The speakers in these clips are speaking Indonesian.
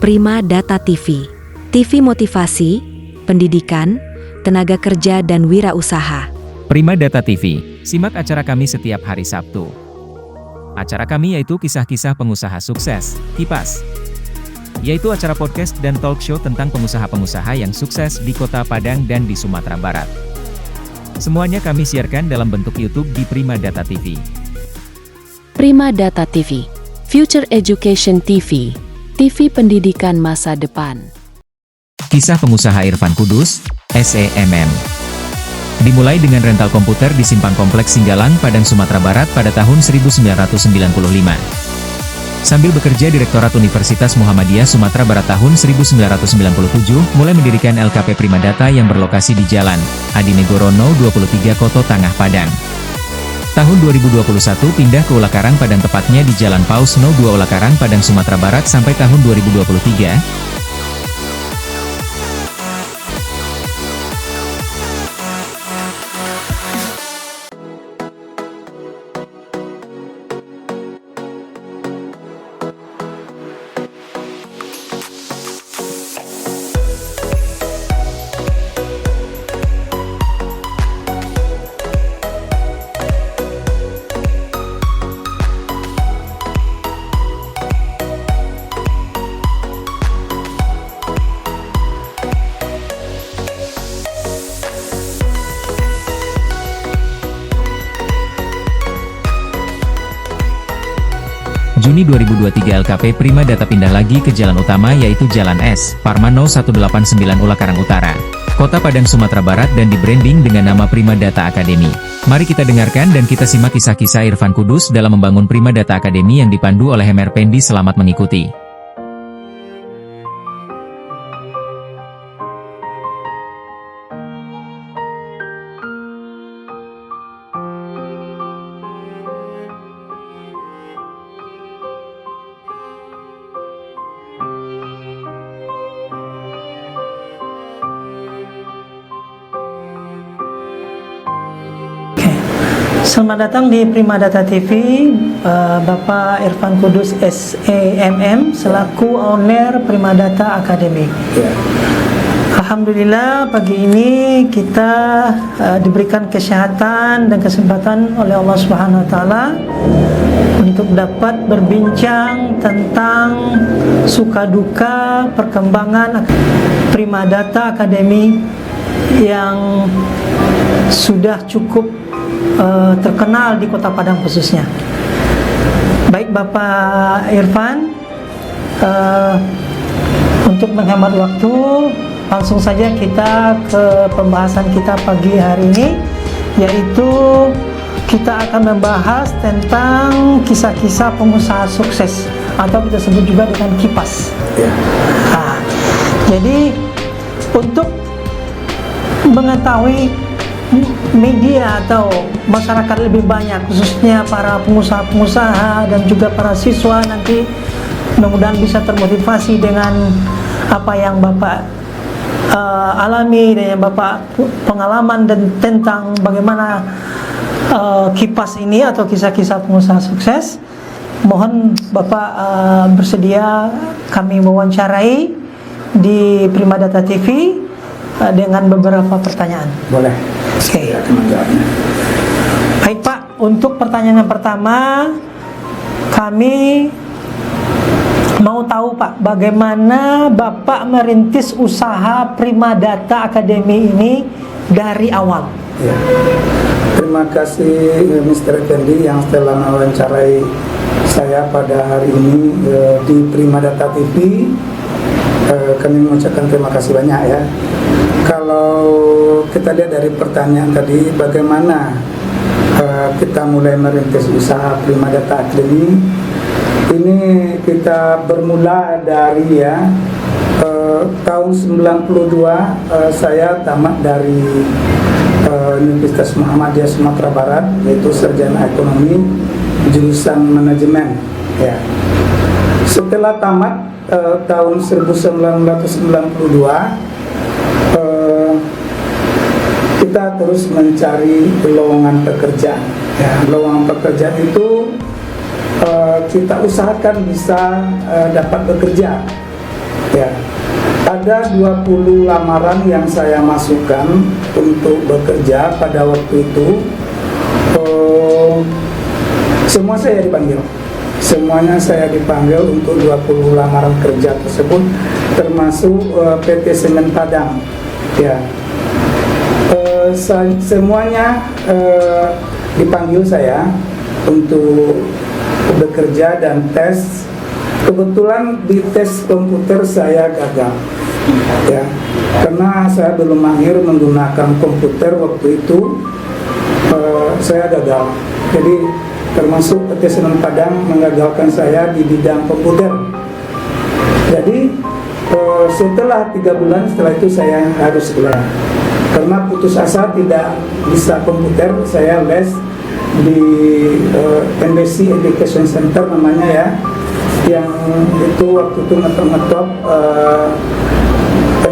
Prima Data TV. TV motivasi, pendidikan, tenaga kerja dan wirausaha. Prima Data TV, simak acara kami setiap hari Sabtu. Acara kami yaitu kisah-kisah pengusaha sukses, Kipas. Yaitu acara podcast dan talk show tentang pengusaha-pengusaha yang sukses di Kota Padang dan di Sumatera Barat. Semuanya kami siarkan dalam bentuk YouTube di Prima Data TV. Prima Data TV, Future Education TV, TV pendidikan masa depan. Kisah pengusaha Irfan Kudus, SEMM. Dimulai dengan rental komputer di Simpang Kompleks Singgalang, Padang, Sumatera Barat pada tahun 1995. Sambil bekerja Direktorat Universitas Muhammadiyah Sumatera Barat tahun 1997, mulai mendirikan LKP Prima Data yang berlokasi di Jalan Adi Negoro No 23 Koto Tangah Padang. Tahun 2021 pindah ke Ulakarang Padang, tepatnya di Jalan Paus No 2 Ulakarang Padang, Sumatera Barat sampai tahun 2023. Juni 2023 LKP Prima Data pindah lagi ke jalan utama yaitu Jalan S. Parmano 189 Ulakarang Utara, Kota Padang, Sumatera Barat dan di-branding dengan nama Prima Data Academy. Mari kita dengarkan dan kita simak kisah-kisah Irfan Kudus dalam membangun Prima Data Academy yang dipandu oleh Hemer Pendi. Selamat mengikuti. Selamat datang di Prima Data TV, Bapak Irfan Kudus SEMM selaku owner Prima Data Academy. Alhamdulillah pagi ini kita diberikan kesehatan dan kesempatan oleh Allah Subhanahu Wa Taala untuk dapat berbincang tentang suka duka perkembangan Prima Data Academy yang sudah cukup terkenal di Kota Padang khususnya. Baik Bapak Irfan, untuk menghemat waktu, langsung saja kita ke pembahasan kita pagi hari ini, yaitu kita akan membahas tentang kisah-kisah pengusaha sukses atau kita sebut juga dengan Kipas. Nah, jadi untuk mengetahui media atau masyarakat lebih banyak, khususnya para pengusaha-pengusaha dan juga para siswa, nanti mudah-mudahan bisa termotivasi dengan apa yang Bapak alami dan yang Bapak pengalaman dan tentang bagaimana Kipas ini atau kisah-kisah pengusaha sukses. Mohon Bapak bersedia kami wawancarai di Prima Data TV dengan beberapa pertanyaan. Boleh. Oke. Baik Pak, untuk pertanyaan yang pertama, kami mau tahu Pak, bagaimana Bapak merintis usaha Prima Data Academy ini dari awal? Ya. Terima kasih Mr. Effendi yang telah mewawancarai saya pada hari ini di Prima Data TV. Kami mengucapkan terima kasih banyak ya. Kalau kita lihat dari pertanyaan tadi, bagaimana kita mulai merintis usaha Prima Data Academy, ini kita bermula dari tahun 92 saya tamat dari Universitas Muhammadiyah Sumatera Barat, yaitu sarjana ekonomi jurusan manajemen ya. Setelah tamat tahun 1992 kita terus mencari lowongan pekerjaan ya. Lowongan pekerjaan itu kita usahakan bisa dapat bekerja Ya, ada 20 lamaran yang saya masukkan untuk bekerja pada waktu itu. Semua saya dipanggil. Semuanya saya dipanggil untuk 20 lamaran kerja tersebut, termasuk PT Semen Padang. Ya, semuanya dipanggil saya untuk bekerja dan tes. Kebetulan di tes komputer saya gagal, ya, karena saya belum mahir menggunakan komputer waktu itu. Saya gagal. Jadi termasuk PT Semen Padang menggagalkan saya di bidang komputer. Jadi setelah 3 bulan setelah itu saya harus les. Karena putus asa tidak bisa komputer, saya les di NBC Education Center namanya ya, yang itu waktu itu ngetop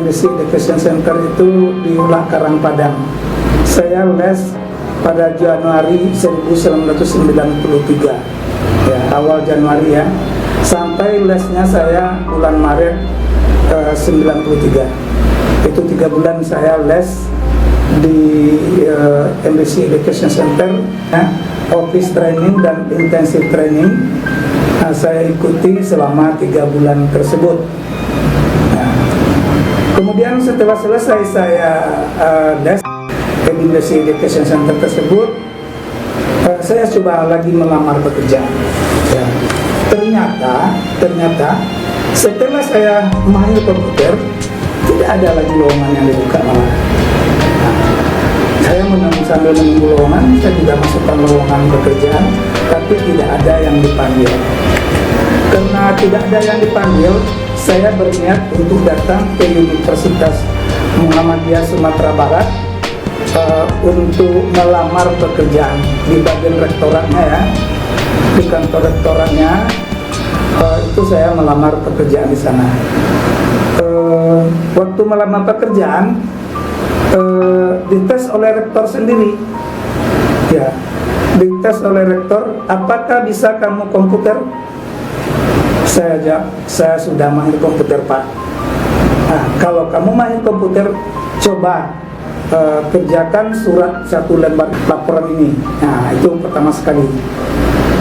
NBC Education Center itu di Ulah Karang Padang. Saya les pada Januari 1993, ya, awal Januari ya, sampai lesnya saya bulan Maret 93. Itu 3 bulan saya les di NBC Education Center, ya, office training dan intensive training. Saya ikuti selama 3 bulan tersebut. Nah, kemudian setelah selesai saya les di NBC Education Center tersebut, saya coba lagi melamar pekerjaan. Ya. Ternyata setelah saya mahir komputer, tidak ada lagi lowongan yang dibuka malah. Nah, saya sambil menunggu lowongan, saya juga masukkan lowongan pekerjaan, tapi tidak ada yang dipanggil. Karena tidak ada yang dipanggil, saya berniat untuk datang ke Universitas Muhammadiyah Sumatera Barat untuk melamar pekerjaan di bagian rektoratnya ya, di kantor rektoratnya. Itu saya melamar pekerjaan di sana. Waktu melamar pekerjaan dites oleh rektor sendiri, ya, dites oleh rektor, apakah bisa kamu komputer? Saya jawab, saya sudah mahir komputer Pak. Nah, kalau kamu mahir komputer, coba kerjakan surat 1 lembar laporan ini. Nah, itu pertama sekali.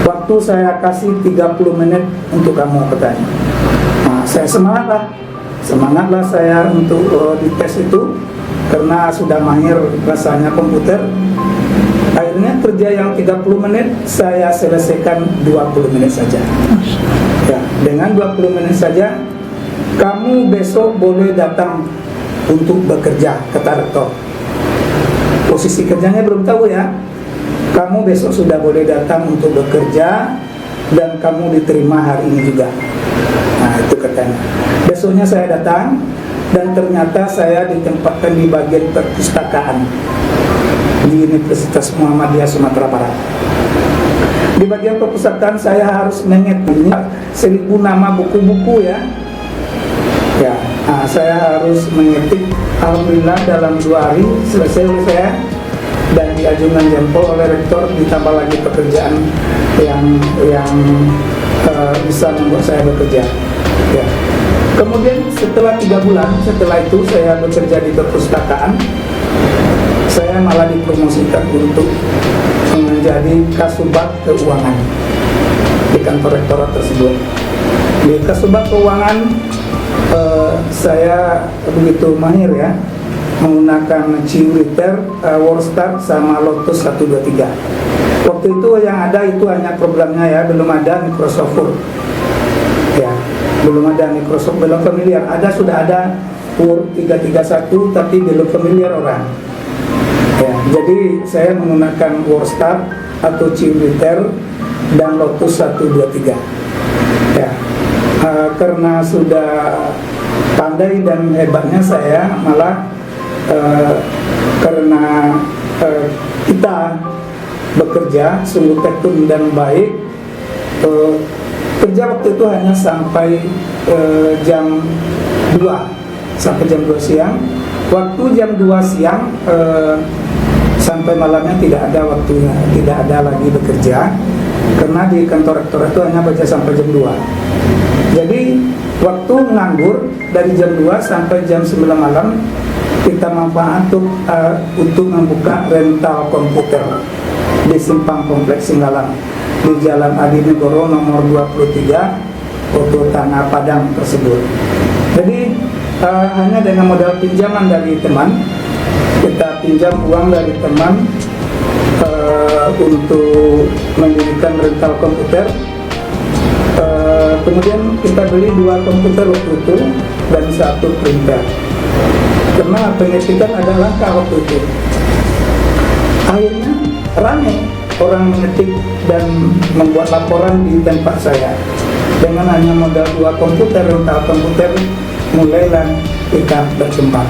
Waktu saya kasih 30 menit untuk kamu katanya. Nah, saya semangatlah saya untuk dites itu, karena sudah mahir rasanya komputer. Akhirnya kerja yang 30 menit saya selesaikan 20 menit saja. Ya, dengan 20 menit saja, kamu besok boleh datang untuk bekerja, kata rektor. Posisi kerjanya belum tahu ya. Kamu besok sudah boleh datang untuk bekerja dan kamu diterima hari ini juga. Nah, itu katanya. Besoknya saya datang dan ternyata saya ditempatkan di bagian perpustakaan di Universitas Muhammadiyah Sumatera Barat. Di bagian perpustakaan saya harus mengetik 1000 nama buku-buku ya. Ya, nah, saya harus mengetik. Alhamdulillah dalam 2 hari selesai oleh saya dan diajukan jempol oleh rektor, ditambah lagi pekerjaan yang bisa membuat saya bekerja. Ya. Kemudian setelah 3 bulan setelah itu saya bekerja di perpustakaan, saya malah dipromosikan untuk menjadi Kasubag Keuangan di kantor rektorat tersebut. Di Kasubag Keuangan saya begitu mahir ya, menggunakan Ciuriter, Wordstar sama Lotus 123. Waktu itu yang ada itu hanya programnya ya, belum ada Microsoft Word. Ya, belum ada Microsoft, belum familiar. Sudah ada Word 331 tapi belum familiar orang. Ya, jadi saya menggunakan Wordstar atau Ciuriter dan Lotus 123. Ya. Karena sudah pandai dan hebatnya saya malah karena kita bekerja sungguh tekun dan baik, kerja waktu itu hanya sampai jam 2 sampai jam 2 siang. Waktu jam 2 siang sampai malamnya tidak ada waktunya, tidak ada lagi bekerja, karena di kantor rektor itu hanya baca sampai jam 2. Jadi waktu nganggur dari jam 2 sampai jam 9 malam kita manfaat untuk membuka rental komputer di Simpang Kompleks Singgalang di Jalan Adi Negoro nomor 23 Kota Tanah Padang tersebut. Jadi hanya dengan modal pinjaman dari teman, kita pinjam uang dari teman untuk mendirikan rental komputer. Kemudian kita beli 2 komputer waktu itu dan 1 printer. Karena pengetikan adalah waktu itu. Akhirnya ramai orang mengetik dan membuat laporan di tempat saya. Dengan hanya modal 2 komputer, rental komputer, mulailah kita berkembang.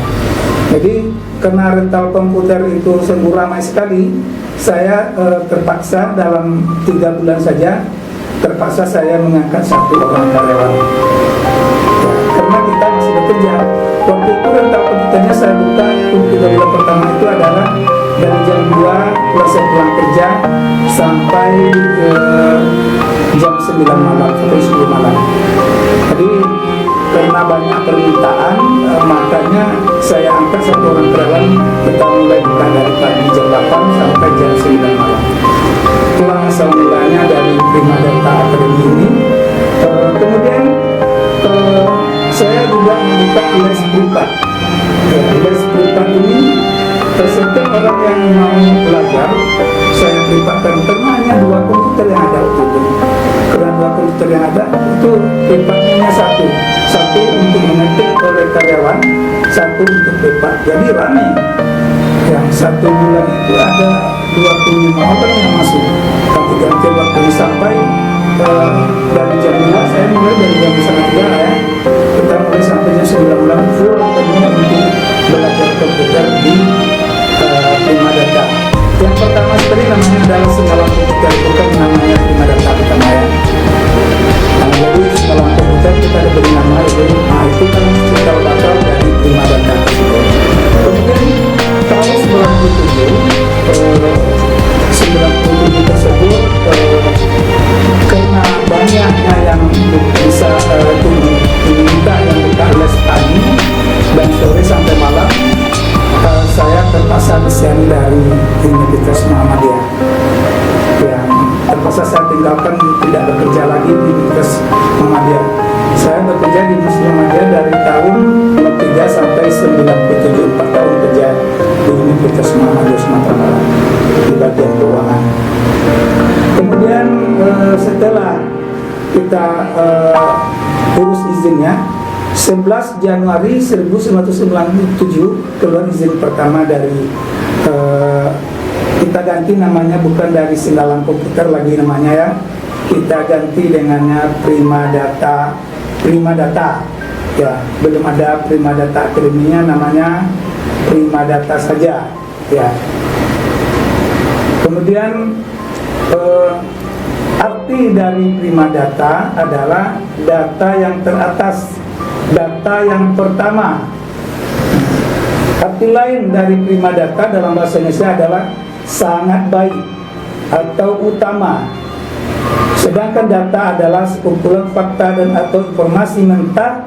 Jadi karena rental komputer itu sungguh ramai sekali, saya terpaksa dalam 3 bulan saja terpaksa saya mengangkat 1 orang karyawan. Karena kita masih bekerja. Waktu itu rental komputernya saya buka untuk bulan pertama itu adalah dari jam 2 setelah saya pulang kerja sampai jam 9 malam atau 10 malam. Jadi karena banyak permintaan, makanya saya angkat 1 orang karyawan. Kita mulai buka dari pagi jam 8 sampai jam 9 malam. Itulah asal mulanya dari Prima Data Academy ini. Kemudian saya juga membuka les privat. Les privat ini setiap orang yang mau belajar saya privatkan, karena hanya 2 komputer yang ada waktu itu. Karena 2 komputer yang ada itu privatnya hanya satu untuk mengetik oleh karyawan, 1 untuk privat. Jadi ramai. Yang 1 bulan itu ada 25 orang yang masuk. Tapi ganti waktunya sampai dari jam 2, saya mulai dari jam 1:30 ya. Kita mulai sampai jam 9 malam full penuh untuk belajar komputer di Prima Data. Yang pertama sekali namanya adalah Singgalang Komputer, bukan namanya Prima Data pertama ya. Nah, jadi Singgalang Komputer kita ada beri nama itu, itu kan cikal bakal dari Prima Data tersebut. Kemudian tahun 97 tersebut karena banyaknya yang bisa diminta yang buka les pagi dan sore sampai malam, saya terpaksa desain dari Universitas Muhammadiyah. Yang terpaksa saya tinggalkan, tidak bekerja lagi di Universitas Muhammadiyah. Saya bekerja di Universitas Muhammadiyah dari tahun 3 sampai 97, 4 tahun kerja di Universitas Muhammadiyah Sumatera Barat di bagian keuangan. Kemudian setelah kita urus izinnya, 11 Januari 1997 keluar izin pertama dari kita ganti namanya, bukan dari Singgalang Komputer lagi namanya ya, kita ganti dengannya Prima Data ya, belum ada Prima Data Academy-nya, namanya Prima Data saja ya. Kemudian arti dari Prima Data adalah data yang teratas, data yang pertama. Arti lain dari Prima Data dalam bahasa Indonesia adalah sangat baik atau utama. Sedangkan data adalah sekumpulan fakta dan atau informasi mentah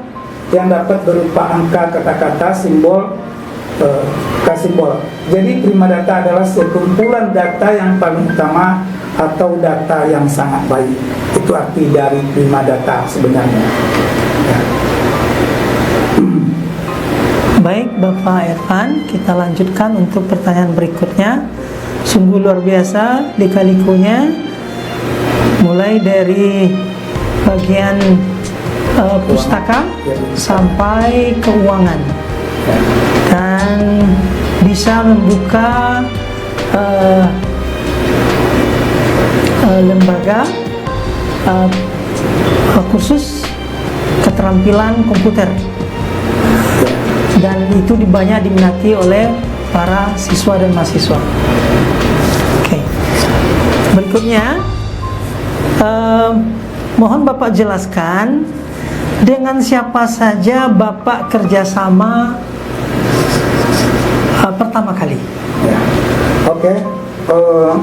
yang dapat berupa angka, kata-kata, simbol, simbol. Jadi Prima Data adalah sekumpulan data yang paling utama atau data yang sangat baik. Itu arti dari Prima Data sebenarnya ya. Baik Bapak Irfan, kita lanjutkan untuk pertanyaan berikutnya. Sungguh luar biasa lika-likunya, mulai dari bagian pustaka sampai keuangan, dan bisa membuka lembaga khusus keterampilan komputer, dan itu banyak diminati oleh para siswa dan mahasiswa. Oke. Berikutnya, mohon Bapak jelaskan dengan siapa saja Bapak kerjasama pertama kali. Ya. Oke.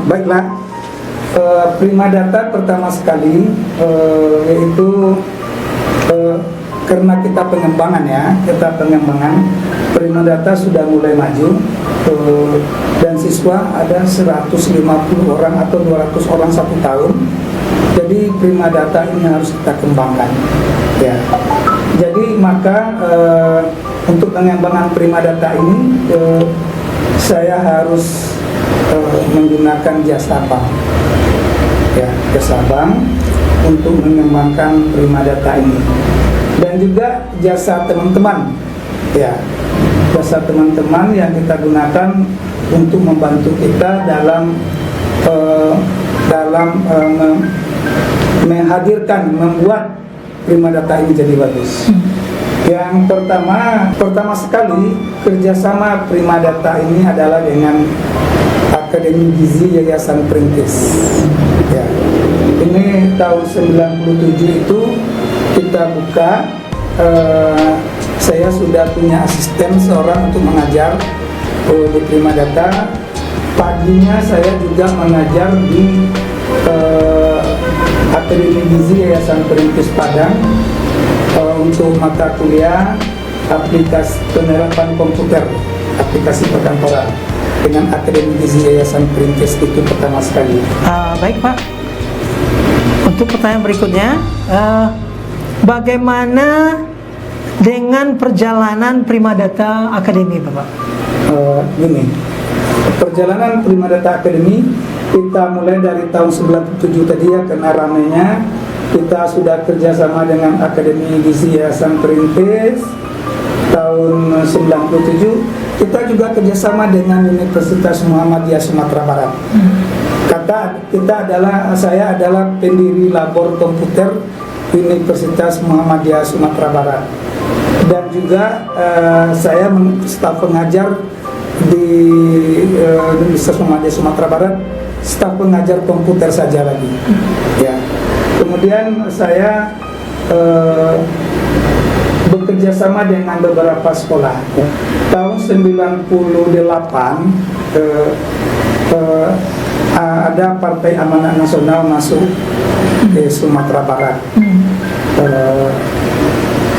Baiklah. Prima Data pertama sekali yaitu karena kita pengembangan Prima Data sudah mulai maju, dan siswa ada 150 orang atau 200 orang 1 tahun. Jadi Prima Data ini harus kita kembangkan, ya. Jadi maka untuk pengembangan Prima Data ini saya harus menggunakan jasa bank, ya, jasa bank untuk mengembangkan Prima Data ini, dan juga jasa teman-teman, ya, jasa teman-teman yang kita gunakan untuk membantu kita dalam membuat Prima Data ini jadi bagus. Yang pertama sekali kerjasama Prima Data ini adalah dengan Akademi Gizi Yayasan Perintis. Ya. Ini tahun 97 itu kita buka. Saya sudah punya asisten seorang untuk mengajar di Prima Data. Paginya saya juga mengajar di Akademi Gizi Yayasan Perintis Padang untuk mata kuliah aplikasi penerapan komputer, aplikasi perkantoran dengan Akademi Gizi Yayasan Perintis itu pertama sekali. Baik Pak, untuk pertanyaan berikutnya, bagaimana dengan perjalanan Prima Data Academy Bapak? Gini, perjalanan Prima Data Academy kita mulai dari tahun 97 tadi ya, karena ramainya kita sudah kerjasama dengan Akademi Gizi Yayasan Perintis. Tahun 97 kita juga kerjasama dengan Universitas Muhammadiyah Sumatera Barat. Saya adalah pendiri labor komputer Universitas Muhammadiyah Sumatera Barat, dan juga saya staf pengajar di Universitas Muhammadiyah Sumatera Barat, staf pengajar komputer saja lagi. Ya. Kemudian saya bekerja sama dengan beberapa sekolah. Tahun 98 ada Partai Amanat Nasional masuk ke Sumatera Barat.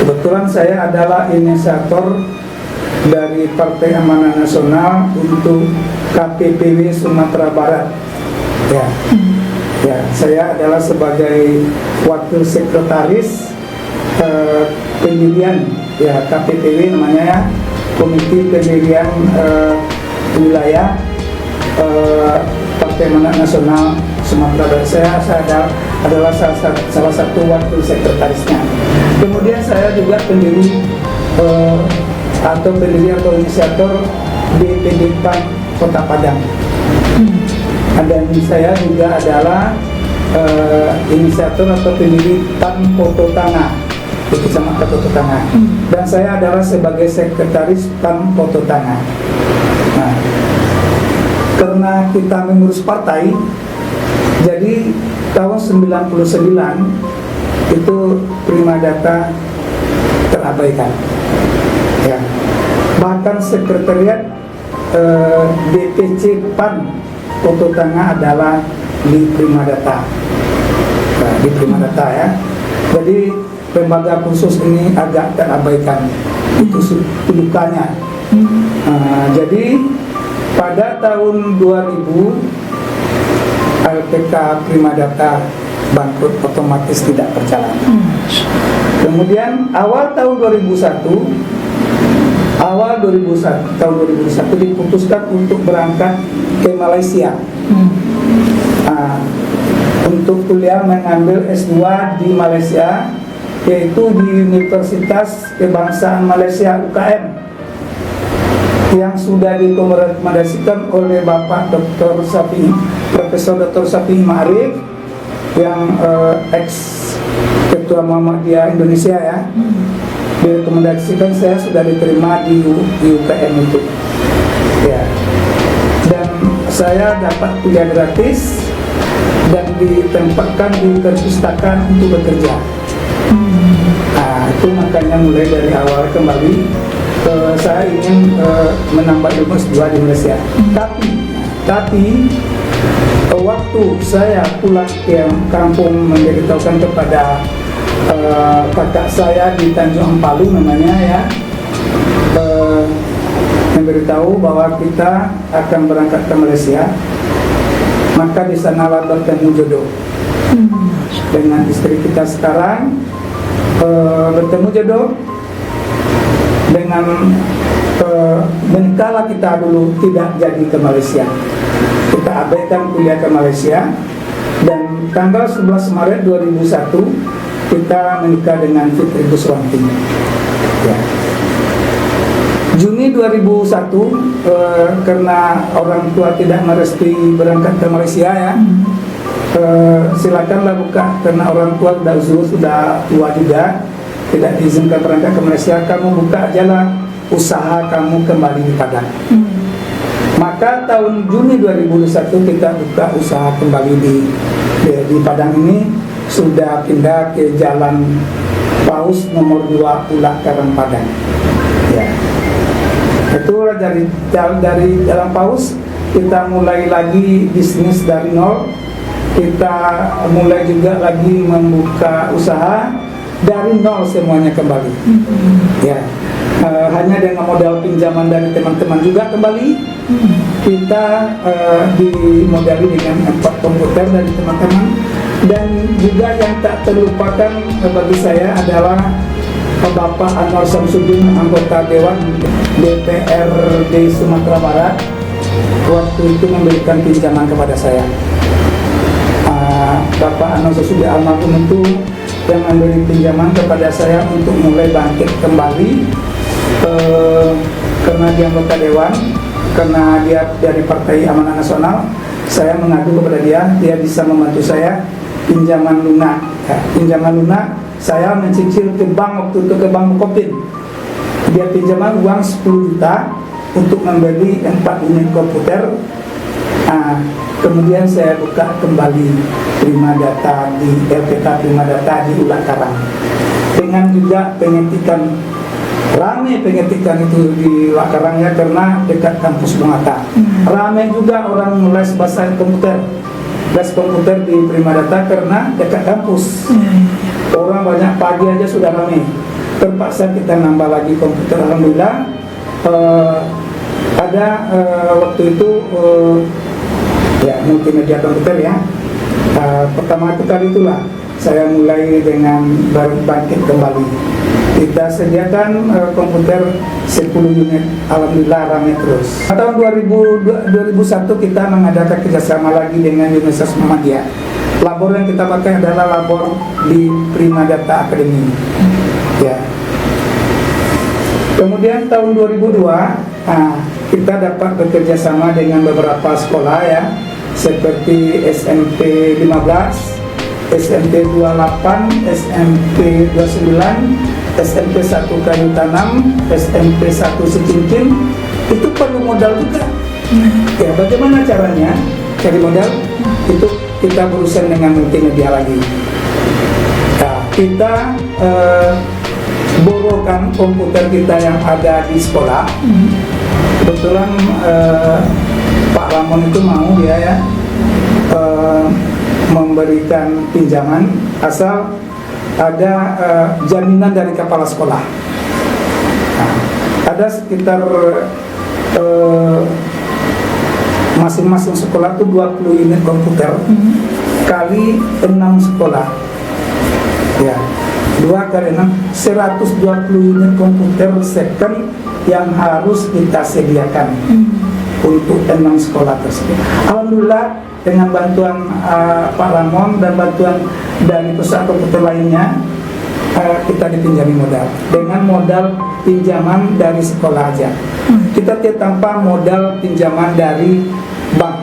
Kebetulan saya adalah inisiator dari Partai Amanat Nasional untuk KPPW Sumatera Barat. Ya. Ya, saya adalah sebagai wakil sekretaris pendirian, ya, KPPW namanya, ya, Komite Pendirian Wilayah Partai Amanat Nasional Sumatera Barat. Saya adalah salah satu wakil sekretarisnya. Kemudian saya juga pendiri atau inisiator BPD PAN Kota Padang. Dan saya juga adalah inisiator atau pendiri PAN Poto Tangah di Kecamatan Poto Tangah, dan saya adalah sebagai sekretaris PAN Poto Tangah. Nah, karena kita mengurus partai, jadi tahun 99 itu Prima Data terabaikan. Ya. Bahkan sekretariat DPC PAN Poto Tangah adalah di Prima Data. Nah, di Prima Data, ya. Jadi lembaga khusus ini agak terabaikan, itu dukanya. Jadi pada tahun 2000 LPK Prima Data bangkrut, otomatis tidak berjalan. Kemudian awal tahun 2001 diputuskan untuk berangkat ke Malaysia untuk kuliah mengambil S2 di Malaysia, yaitu di Universitas Kebangsaan Malaysia UKM, yang sudah direkomendasikan oleh Bapak Dr. Safi, Profesor Dr. Safi Ma'arif, yang ex Ketua Muhammadiyah Indonesia, ya. Direkomendasikan, saya sudah diterima di UKM itu, ya. Dan saya dapat kuliah gratis dan ditempatkan di perpustakaan untuk bekerja. Nah, itu makanya mulai dari awal kembali saya ingin menambah ilmu S2 di Malaysia. Tapi waktu saya pulang ke kampung memberitahukan kepada kakak saya di Tanjung Ampalo namanya ya, memberitahu bahwa kita akan berangkat ke Malaysia. Maka di sanalah bertemu jodoh dengan istri kita sekarang, bertemu jodoh dengan menikahlah kita dulu, tidak jadi ke Malaysia. Kita abaikan kuliah ke Malaysia, dan tanggal 11 Maret 2001 kita menikah dengan Fitri Buswanti. Ya. Juni 2001 karena orang tua tidak merestui berangkat ke Malaysia ya, silakanlah buka, karena orang tua sudah tua juga, tidak diizinkan berangkat ke Malaysia, kamu buka ajalah usaha kamu kembali di Padang. Maka tahun Juni 2001 kita buka usaha kembali di Padang ini, sudah pindah ke Jalan Paus nomor 2 Pulau Karang Padang. Ya. Itu dari Jalan Paus kita mulai lagi bisnis dari nol. Kita mulai juga lagi membuka usaha dari nol, semuanya kembali. Ya, hanya dengan modal pinjaman dari teman-teman juga kembali. Kita dimodali dengan 4 komputer dari teman-teman, dan juga yang tak terlupakan bagi saya adalah Bapak Anwar Samsudin, anggota Dewan DPRD Sumatera Barat, waktu itu memberikan pinjaman kepada saya. Bapak Anwar Samsudin almarhum itu yang memberi pinjaman kepada saya untuk mulai bangkit kembali, karena dia anggota Dewan, karena dia dari Partai Amanah Nasional. Saya mengadu kepada dia bisa membantu saya pinjaman lunak. Ya, pinjaman lunak, saya mencicil ke bank, waktu itu ke Bank Bukopin. Dia pinjaman uang 10 juta untuk membeli 4 unit komputer. Kemudian saya buka kembali Prima Data di LPK Prima Data di Ulak Karang, dengan juga pengetikan, ramai pengetikan itu di Ulak Karang ya, karena dekat kampus Bungata. Ramai juga orang les bahasa komputer, les komputer di Prima Data karena dekat kampus. Orang banyak, pagi aja sudah ramai. Terpaksa kita nambah lagi komputer. Alhamdulillah ada waktu itu ya multimedia komputer ya. Pertama kali itulah saya mulai dengan bangkit kembali. Kita sediakan komputer 10 unit, alhamdulillah ramai terus. Tahun 2001 kita mengadakan kerjasama lagi dengan Universitas Muhammadiyah. Labor yang kita pakai adalah labor di Prima Data Academy. Ya. Kemudian tahun 2002 kita dapat bekerja sama dengan beberapa sekolah ya, seperti SMP 15, SMP 28, SMP 29, SMP 1 Kayu Tanam, SMP 1 Secincin. Itu perlu modal juga. Ya, bagaimana caranya cari modal? Itu kita berurusan dengan multimedia lagi. Nah, kita borokkan komputer kita yang ada di sekolah. Kebetulan Pak Ramon itu mau dia ya memberikan pinjaman asal ada jaminan dari kepala sekolah. Nah, ada sekitar masing-masing sekolah itu 20 unit komputer kali 6 sekolah. Ya, 2 kali 6, 120 unit komputer second yang harus kita sediakan untuk 6 sekolah tersebut. Alhamdulillah dengan bantuan Pak Ramon dan bantuan dari perusahaan komputer lainnya, kita dipinjami modal dengan modal pinjaman dari sekolah aja. Kita tidak tanpa modal pinjaman dari bank.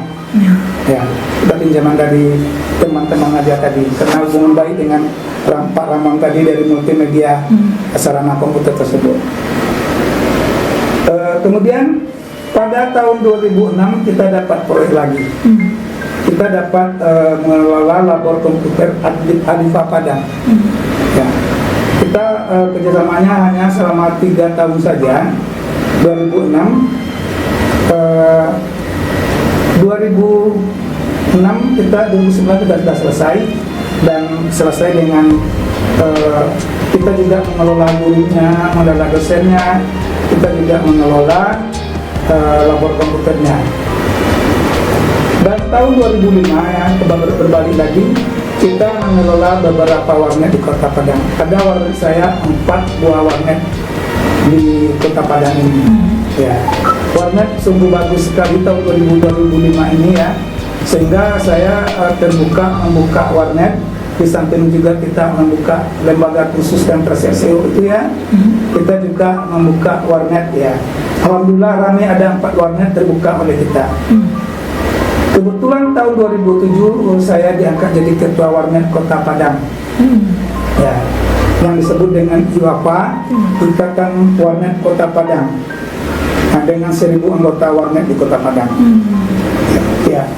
Ya, kita pinjaman dari teman-teman aja tadi, karena hubungan baik dengan Pak Ramon tadi dari multimedia sarana komputer tersebut. Kemudian pada tahun 2006 kita dapat proyek lagi. Kita dapat mengelola labor komputer Alifa Padang. Ya. Kita kerjasamanya hanya selama 3 tahun saja. 2006 kita 2009 kita sudah selesai, dan selesai dengan kita juga mengelola gurunya, mengelola dosennya, kita juga mengelola labor komputernya. Dan tahun 2005 ya, berbalik lagi, kita mengelola beberapa warnet di Kota Padang. Ada warnet saya 4 buah warnet di Kota Padang ini. Ya, warnet sungguh bagus sekali tahun 2005 ini ya, sehingga saya membuka warnet. Di samping juga kita membuka lembaga khusus dan SEO itu ya, kita juga membuka warnet ya. Alhamdulillah ramai, ada 4 warnet terbuka oleh kita. Kebetulan tahun 2007 saya diangkat jadi ketua warnet Kota Padang. Ya, yang disebut dengan IWAPA, Ikatan Warnet Kota Padang. Nah, dengan 1000 anggota warnet di Kota Padang. Ya.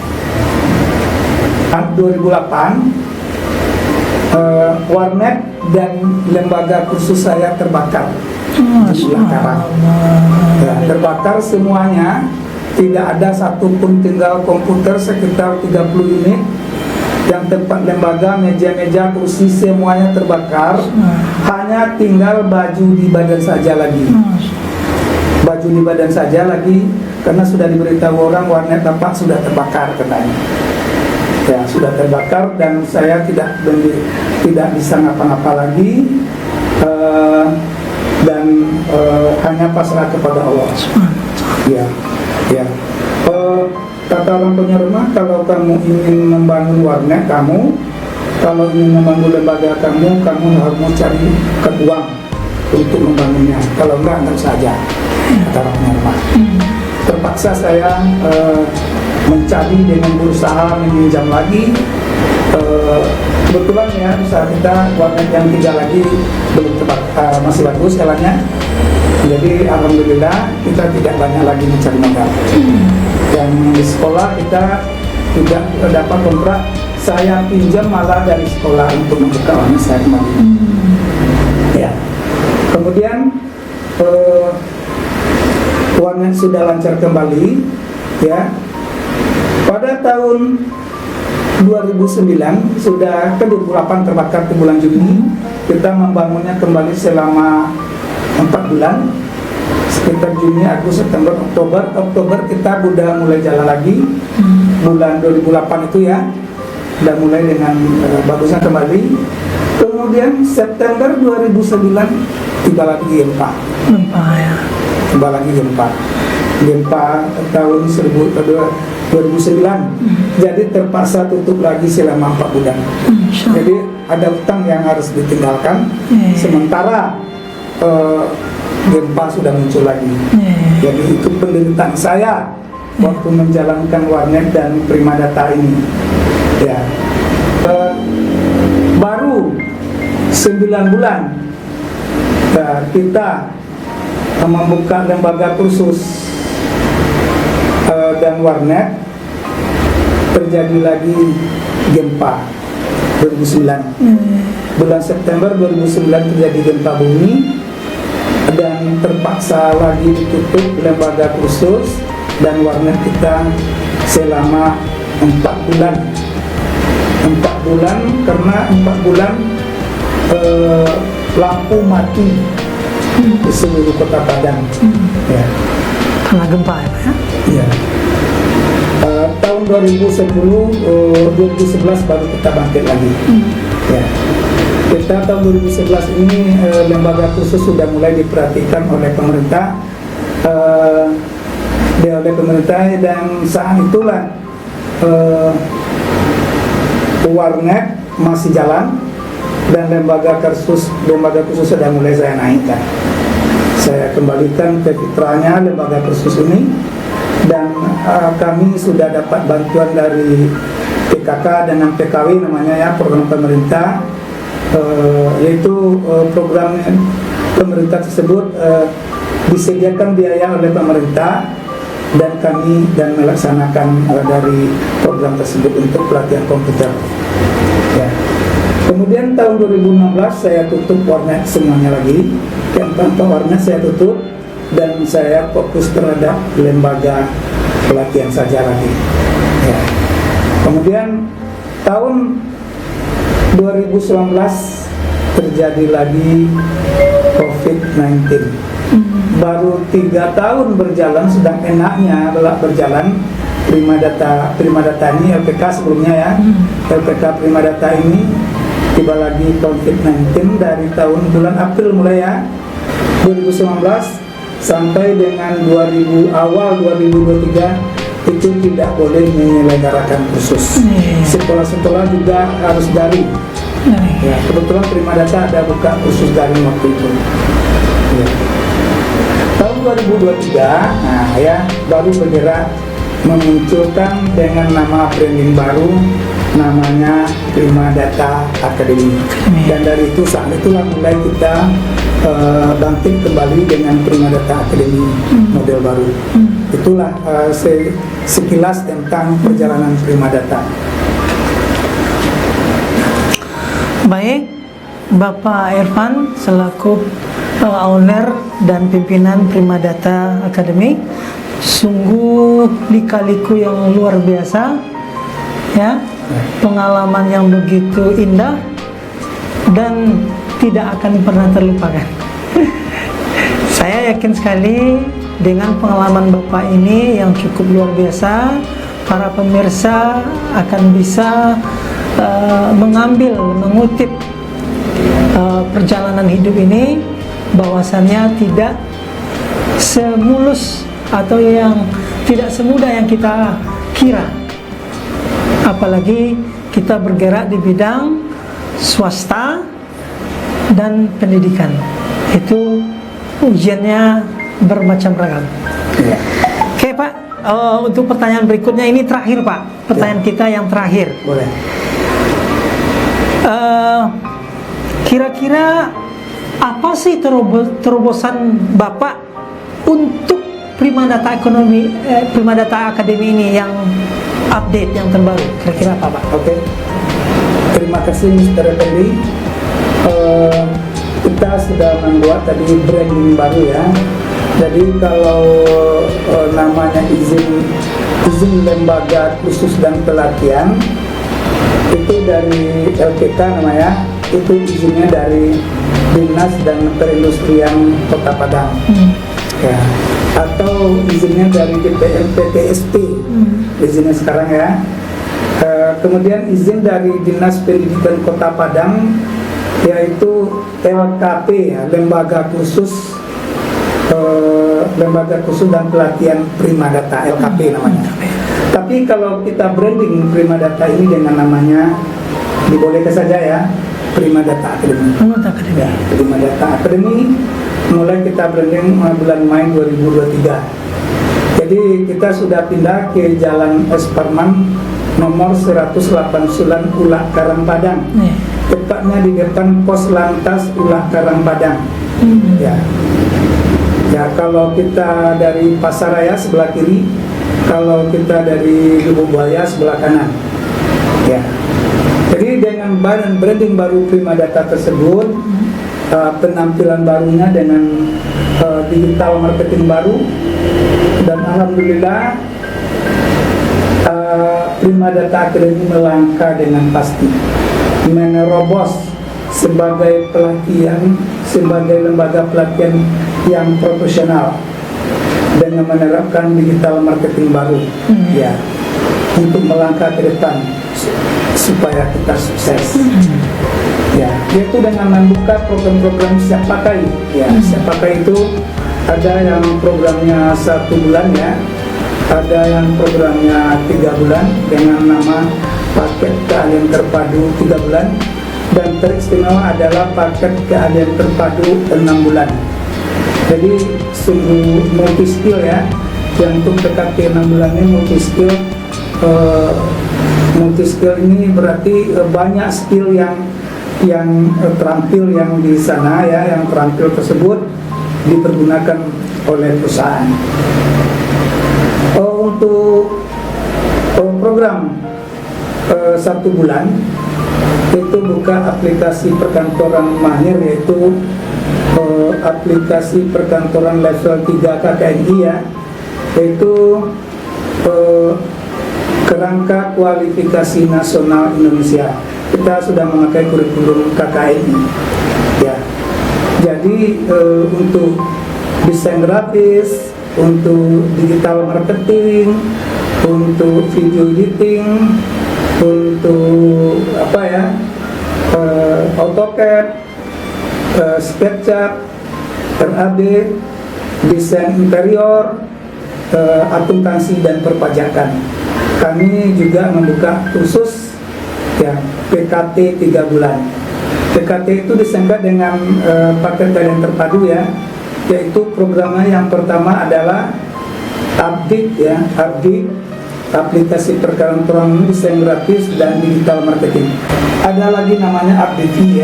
Tahun 2008 warnet dan lembaga kursus saya terbakar di Bulakarang. Ya, terbakar semuanya, tidak ada satupun, tinggal komputer sekitar 30 unit. Yang tempat lembaga, meja-meja, kursi semuanya terbakar. Hanya tinggal baju di badan saja lagi. Baju di badan saja lagi, karena sudah diberitahu orang warnet Bapak sudah terbakar katanya. Ya, sudah terbakar dan saya tidak bisa ngapa-ngapa lagi, dan hanya pasrah kepada Allah. Ya, ya. Kata orang punya rumah, kalau kamu ingin membangun warnet kamu, kalau ingin membangun lembaga kamu harus mau cari uang untuk membangunnya. Kalau enggak saja. Kata orang punya rumah. Terpaksa saya mencari dengan berusaha meminjam lagi. Kebetulan ya usaha kita warnet yang 3 lagi belum masih bagus jalannya. Jadi alhamdulillah kita tidak banyak lagi mencari modal. Dan di sekolah kita juga dapat kontrak, saya pinjam malah dari sekolah untuk membuka warnet saya kembali. Ya. Kemudian warnet sudah lancar kembali ya. Pada tahun 2009 sudah ke 2008 terbakar di bulan Juni. Kita membangunnya kembali selama 4 bulan, sekitar Juni, Agustus, September, Oktober kita sudah mulai jalan lagi. Bulan 2008 itu ya, sudah mulai dengan bagusnya kembali. Kemudian September 2009 tiba lagi gempa. Tiba lagi gempa tahun 2009. Jadi terpaksa tutup lagi selama 4 bulan. Jadi ada utang yang harus ditinggalkan. Sementara gempa sudah muncul lagi. Jadi itu penderitaan saya waktu menjalankan warnet dan Prima Data ini. Ya, baru 9 bulan kita membuka lembaga kursus dan warnet, terjadi lagi gempa 2009. Bulan September 2009 terjadi gempa bumi dan terpaksa lagi ditutup lembaga kursus dan warnet kita selama 4 bulan. 4 bulan karena 4 bulan lampu mati di seluruh Kota Padang. Ya. Karena gempa ya Pak ya? Iya. Tahun 2011 baru kita bangkit lagi. Ya. Kita tahun 2011 ini lembaga khusus sudah mulai diperhatikan oleh pemerintah, dan saat itulah warnet masih jalan dan lembaga khusus sudah mulai saya naikkan. Saya kembalikan ke fitrahnya lembaga kursus ini, dan kami sudah dapat bantuan dari PKK dan PKW namanya ya, program pemerintah, yaitu program pemerintah tersebut disediakan biaya oleh pemerintah dan kami melaksanakan dari program tersebut untuk pelatihan komputer. Ya. Kemudian tahun 2016 saya tutup warnet semuanya lagi. Yang 4 warnet saya tutup dan saya fokus terhadap lembaga pelatihan saja lagi. Ya. Kemudian tahun 2019 terjadi lagi COVID-19. Baru 3 tahun berjalan, sedang enaknya berjalan Prima Data ini LPK sebelumnya ya, LPK Prima Data ini tiba lagi COVID-19 dari tahun bulan April mulai ya 2019 sampai dengan awal 2023 itu tidak boleh menyelenggarakan kursus. Sekolah-sekolah juga harus daring. Ya, kebetulan Prima Data ada buka kursus daring waktu itu. Ya. Tahun 2023, nah ya baru bergerak memunculkan dengan nama branding baru, namanya Prima Data Academy. Dan dari itu saat itulah mulai kita bangkit kembali dengan Prima Data Academy model baru. Itulah sekilas tentang perjalanan Prima Data. Baik, Bapak Irfan selaku owner dan pimpinan Prima Data Academy, sungguh lika-liku yang luar biasa ya, pengalaman yang begitu indah dan tidak akan pernah terlupakan. Saya yakin sekali dengan pengalaman Bapak ini yang cukup luar biasa, para pemirsa akan bisa mengutip perjalanan hidup ini, bahwasannya tidak semulus atau yang tidak semudah yang kita kira, apalagi kita bergerak di bidang swasta dan pendidikan. Itu ujiannya bermacam ragam. Oke Pak, untuk pertanyaan berikutnya ini terakhir Pak, pertanyaan kita yang terakhir. Boleh. Kira-kira apa sih terobosan Bapak untuk Prima Data Academy ini yang update, yang terbaru? Kira-kira apa Pak? Oke. Terima kasih Mr. Effendi. Kita sudah membuat tadi branding baru ya. Jadi kalau namanya izin lembaga khusus dan pelatihan itu dari LPK namanya, itu izinnya dari Dinas dan Perindustrian Kota Padang. Ya. Atau izinnya dari PTSP, izinnya sekarang ya. Kemudian izin dari Dinas Pendidikan Kota Padang, yaitu LKP ya, Lembaga Khusus dan Pelatihan Prima Data, LKP namanya. Tapi kalau kita branding Prima Data ini dengan namanya, dibolehkan saja ya, Prima Data Academy. Ya, Prima Data Academy mulai kita branding bulan Mei 2023. Jadi kita sudah pindah ke Jalan Es Parman nomor 108 Sulan Ulak Karang Padang. Tepatnya di depan Pos Lantas Ulak Karang Padang. Ya. Ya, kalau kita dari Pasaraya sebelah kiri, kalau kita dari Lubuk Buaya sebelah kanan. Ya. Jadi dengan branding baru Prima Data tersebut, penampilan barunya dengan digital marketing baru, dan alhamdulillah Prima Data Academy melangkah dengan pasti, menerobos sebagai lembaga pelatihan yang profesional dengan menerapkan digital marketing baru, ya, untuk melangkah ke depan supaya kita sukses. Ya, yaitu dengan membuka program-program siap pakai. Ya, siap pakai itu ada yang programnya 1 bulan ya, ada yang programnya 3 bulan dengan nama paket keahlian terpadu 3 bulan, dan teristimewa adalah paket keahlian terpadu 6 bulan. Jadi sungguh multi skill ya, yang untuk PKP 6 bulan ini multi skill. Multi skill ini berarti banyak skill yang terampil yang di sana ya, yang terampil tersebut dipergunakan oleh perusahaan. Untuk program 1 bulan itu buka aplikasi perkantoran mahir, yaitu aplikasi perkantoran level 3 KKNI ya, yaitu kerangka kualifikasi nasional Indonesia. Kita sudah memakai kurikulum KKNI. Jadi untuk desain grafis, untuk digital marketing, untuk video editing, untuk AutoCAD, SketchUp, RAD, desain interior, akuntansi dan perpajakan. Kami juga membuka kursus PKT 3 bulan. PKT itu disingkat dengan paket kajian terpadu yaitu programnya yang pertama adalah update aplikasi perkantoran, desain grafis dan digital marketing. Ada lagi namanya update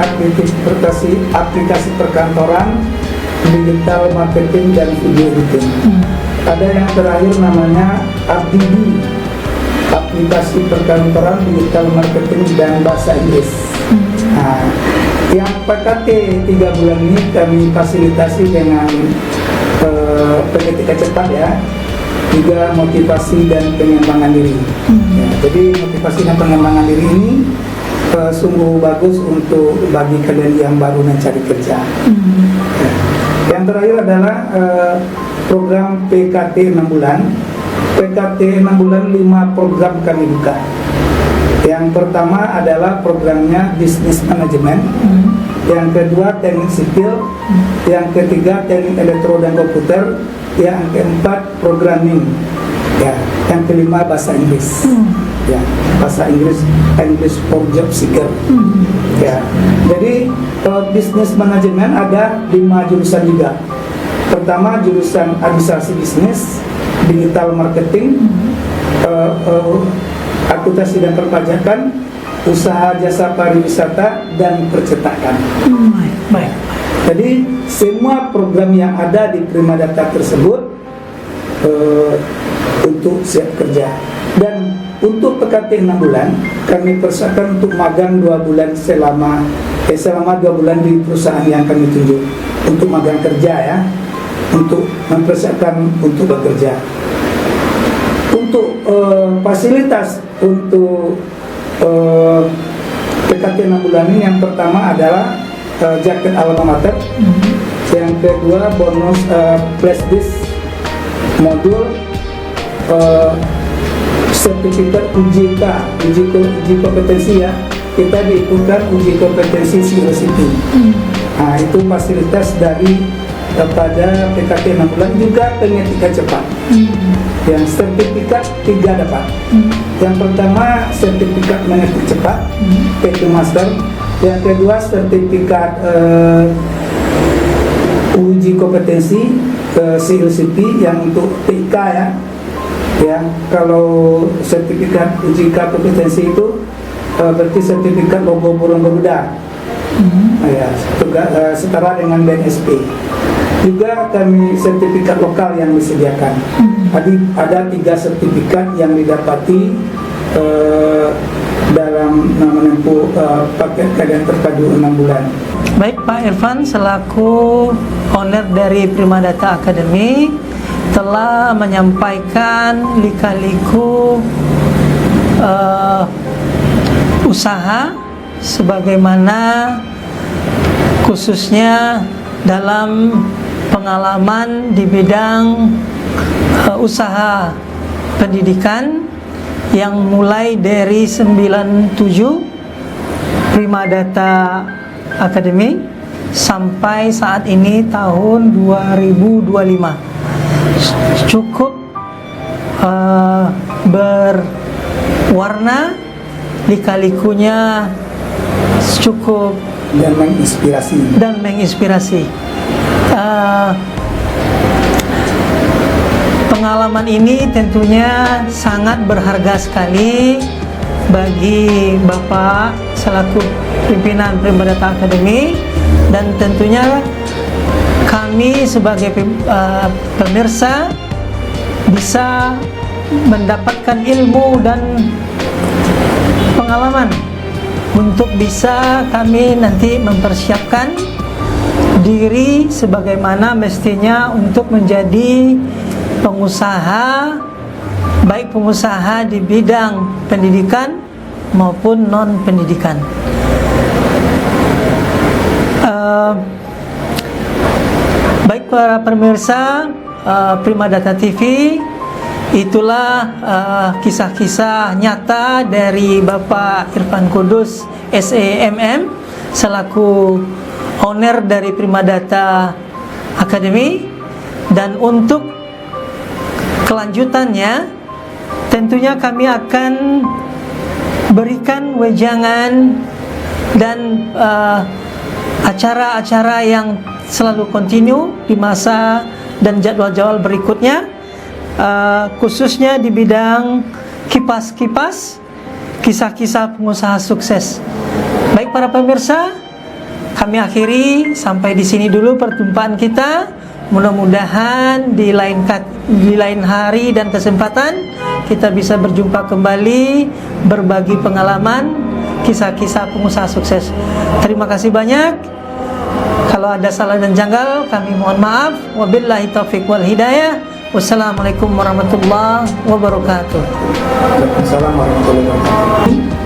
aplikasi perkantoran, digital marketing dan video editing. Ada yang terakhir namanya ABD, aplikasi perkantoran, digital marketing dan bahasa Inggris. Nah, yang PKT 3 bulan ini kami fasilitasi dengan pendidikan cepat juga motivasi dan pengembangan diri. Jadi motivasi dan pengembangan diri ini sungguh bagus untuk bagi kalian yang baru mencari kerja. Yang terakhir adalah program PKT 6 bulan. PKT 6 bulan 5 program kami buka. Yang pertama adalah programnya bisnis manajemen, yang kedua teknik sipil, yang ketiga teknik elektro dan komputer, yang keempat programming, yang kelima bahasa Inggris, bahasa Inggris, English for job seeker. Jadi bisnis manajemen ada 5 jurusan juga. Pertama jurusan administrasi bisnis, digital marketing, akuntansi dan perpajakan, usaha jasa pariwisata dan percetakan. Baik. Jadi semua program yang ada di Prima Data tersebut untuk siap kerja. Dan untuk PKT 6 bulan kami persiapkan untuk magang 2 bulan selama 2 bulan di perusahaan yang kami tunjuk untuk magang kerja untuk mempersiapkan untuk bekerja. Untuk fasilitas untuk PKT 6 bulan ini, yang pertama adalah jaket alma mater, yang kedua bonus flash disk modul, sertifikat uji kompetensi kita diikutkan uji kompetensi COCP. Nah, itu fasilitas pada PKT 6 bulan, juga pengetikan cepat. Yang sertifikat 3 dapat. Yang pertama sertifikat mengetik cepat, PQ Master. Yang kedua sertifikat uji kompetensi COCP yang untuk TIK kalau sertifikat uji kompetensi itu berarti sertifikat logo burung garuda. Setara dengan BNSP. Juga kami sertifikat lokal yang disediakan. Ada 3 sertifikat yang didapati dalam menempuh paket kajian terpadu 6 bulan. Baik, Pak Irfan selaku owner dari Prima Data Academy telah menyampaikan lika-liku usaha sebagaimana khususnya dalam pengalaman di bidang usaha pendidikan yang mulai dari 97 Prima Data Academy sampai saat ini tahun 2025 cukup berwarna, lika-likunya cukup dan menginspirasi. Pengalaman ini tentunya sangat berharga sekali bagi Bapak selaku pimpinan Prima Data Academy, dan tentunya kami sebagai pemirsa bisa mendapatkan ilmu dan pengalaman untuk bisa kami nanti mempersiapkan diri sebagaimana mestinya untuk menjadi pengusaha, baik pengusaha di bidang pendidikan maupun non pendidikan. Baik para pemirsa Prima Data TV, itulah kisah-kisah nyata dari Bapak Irfan Kudus SEMM selaku owner dari Prima Data Academy. Dan untuk kelanjutannya tentunya kami akan berikan wejangan dan acara-acara yang selalu kontinu di masa dan jadwal-jadwal berikutnya, khususnya di bidang kipas-kipas, kisah-kisah pengusaha sukses. Baik para pemirsa, kami akhiri sampai di sini dulu perjumpaan kita. Mudah-mudahan di lain hari dan kesempatan kita bisa berjumpa kembali, berbagi pengalaman, kisah-kisah pengusaha sukses. Terima kasih banyak. Kalau ada salah dan janggal, kami mohon maaf. Wabillahi taufiq wal hidayah. Wassalamualaikum warahmatullahi wabarakatuh. Waalaikumsalam warahmatullahi wabarakatuh.